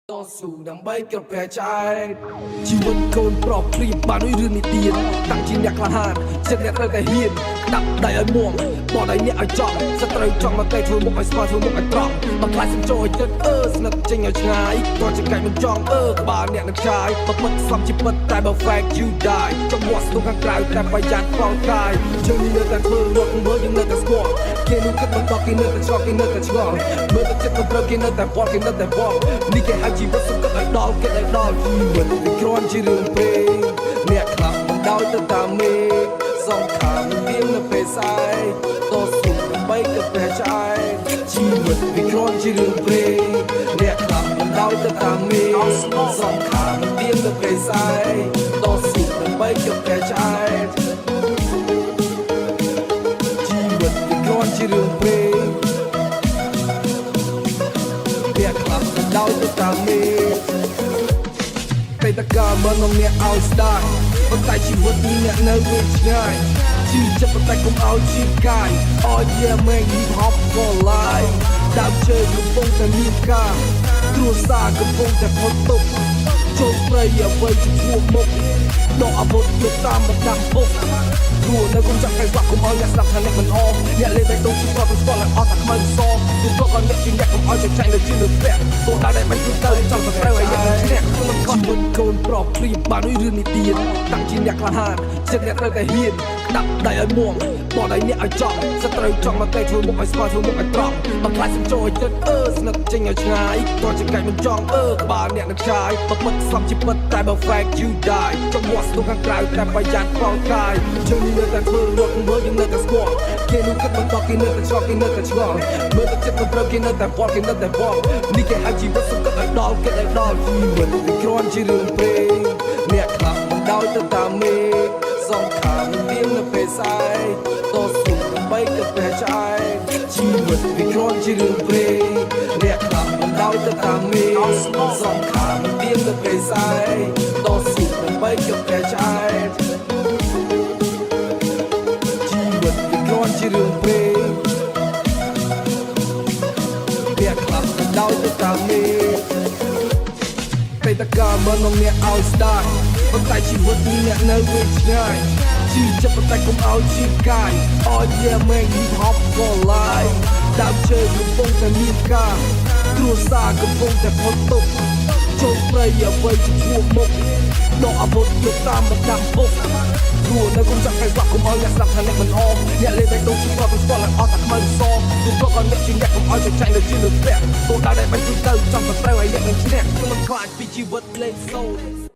តស៊ូដើម្បីគ្រប់ព្រះចែកជីវិតកូនប្រុសព្រៀបបានដូចរឿងនិទានតាំងជាអ្នកក្លាហានចិត្តអ្នកត្រូវតែហ៊ានដាក់ដៃឲ្យមួងបោះដៃអ្នកឲ្យចង់សត្រូវចង់មកតែធ្វើមុខឲ្យស្មើធ្វើមុខឲ្យត្រង់បើខ្លាចសំចោយទឹកស្និទ្ធចេញឲ្យឆ្ងាយតោះចង្កេះមិនចង់ក្បាលអ្នកនឹងឆាយបើពិតស្លាប់ជាពិតតែបើ fact you die ចំពោះស្ទុះខាងក្រៅតែប្រយ័ត្នផងកាយជើងនេះនៅតែធ្វើរត់មើលយើងនៅតែស្គាល់គេនោះគិតមិនដល់គេនៅតែឆ្លងគេនៅតែឆ្ងល់មើលតែចិត្តមិនត្រូវគេនៅតែបត់គេនៅតែបត់នេះគេហៅជីវិតសុខឲ្យដល់គេឲ្យដល់ជីវិតវាគ្រាន់ជារឿងពេកអ្នកខ្លះមិនដោយទៅតាមមេសងខាងមាននៅពេលស្អែកតស៊ូដើម្បីទៅព្រះចែកជីវិតវាគ្រាន់ជារឿងពេកអ្នកខ្លះមិនដោយទៅតាមមេសងខាងមាននៅពេលស្អែកតស៊ូដើម្បីទៅព្រះចែកជីវិតវាគ្រាន់ជារឿងពេកអ្នកខ្លះមិនដោយទៅតាមមេតែតកាមិននំអ្នកឲ្យស្ដាយប៉ុន្តែជីវិតនេះអ្នកនៅវិញឆ្ងាយជីចិត្តប៉ុន្តែកុំឲ្យជីកាយអោយយាមែង hip hop ក៏ឡាយដើមជើងកំពុងតែមានការគ្រួសារកំពុងតែផុតទុកចូលព្រៃអ្វីជាឈ្មោះមុខដកអាវុធទៅតាមបណ្ដាពុកព្រោះនៅកុំចាំកែវាក់កុំឲ្យអ្នកស្ដាប់ថាអ្នកមិនអមអ្នកលេងតែដូចជាគាត់ស្គាល់ឲ្យអត់តែខ្មៅសទូក៏គាត់អ្នកជាអ្នកកុំឲ្យចែកចាយនៅជាលើពាក់ទោះដល់តែមិនទៅចង់ទៅត្រូវឲ្យអ្នកឈ្នះមិនក៏មិនកូនប្រុសព្រៀបបានដូចរឿងនិទានតាំងជាអ្នកក្លាហានចិត្តអ្នកត្រូវតែហ៊ានដាក់ដៃឲ្យមួងបោះដៃអ្នកឲ្យចង់សត្រូវចង់មកតែធ្វើមុខឲ្យស្មើធ្វើមុខឲ្យត្រង់បើខ្លាចសំចោយទឹកស្និទ្ធចេញឲ្យឆ្ងាយតោះចង្កេះមិនចង់ក្បាលអ្នកនឹងឆាយបើពិតស្លាប់ជាពិតតែបើ fact you die ចំពោះស្ទុះខាងក្រៅតែប្រយ័ត្នផងកាយជើងនេះនៅតែធ្វើរត់មើលយើងនៅតែស្គាល់គេនោះគិតមិនដល់គេនៅតែឆ្លងគេនៅតែឆ្ងល់មើលតែចិត្តមិនត្រូវគេនៅតែបត់គេនៅតែបត់នេះគេហៅជីវិតសុខឲ្យដល់គេឲ្យដល់ជីវិតវាគ្រាន់ជារឿងពេកអ្នកខ្លះមិនដោយទៅតាមមេសងខាងមាននៅពេលស្អែកតស៊ូដើម្បីទៅព្រះចែកជីវិតវាគ្រាន់ជារឿងពេកអ្នកខ្លះមិនដោយទៅតាមមេសងខាងមាននៅពេលស្អែកតស៊ូដើម្បីទៅព្រះចែកជីវិតវាគ្រាន់ជារឿងពេកអ្នកខ្លះមិនដោយទៅតាមមេតែតកាមិននំអ្នកឲ្យស្ដាយប៉ុន្តែជីវិតនេះអ្នកនៅវិញឆ្ងាយជីចិត្តប៉ុន្តែកុំឲ្យជីកាយអោយយាមែង hip hop ក៏ឡាយដើមជើងកំពុងតែមានការគ្រួសារកំពុងតែផុតទុកចូលព្រៃអ្វីជាឈ្មោះមុខដកអាវុធទៅតាមបណ្ដាពុកព្រោះនៅកុំចាំកែវាក់កុំឲ្យអ្នកស្ដាប់ថាអ្នកមិនអមអ្នកលេងតែដូចជាគាត់ស្គាល់ឲ្យអត់តែខ្មៅសទូក៏គាត់អ្នកជាអ្នកកុំឲ្យចែកចាយនៅជាលើពាក់ទោះដល់តែមិនទៅចង់ទៅត្រូវឲ្យអ្នកនឹងឈ្នះមិនខ្លាចពីជីវិតលេងសូ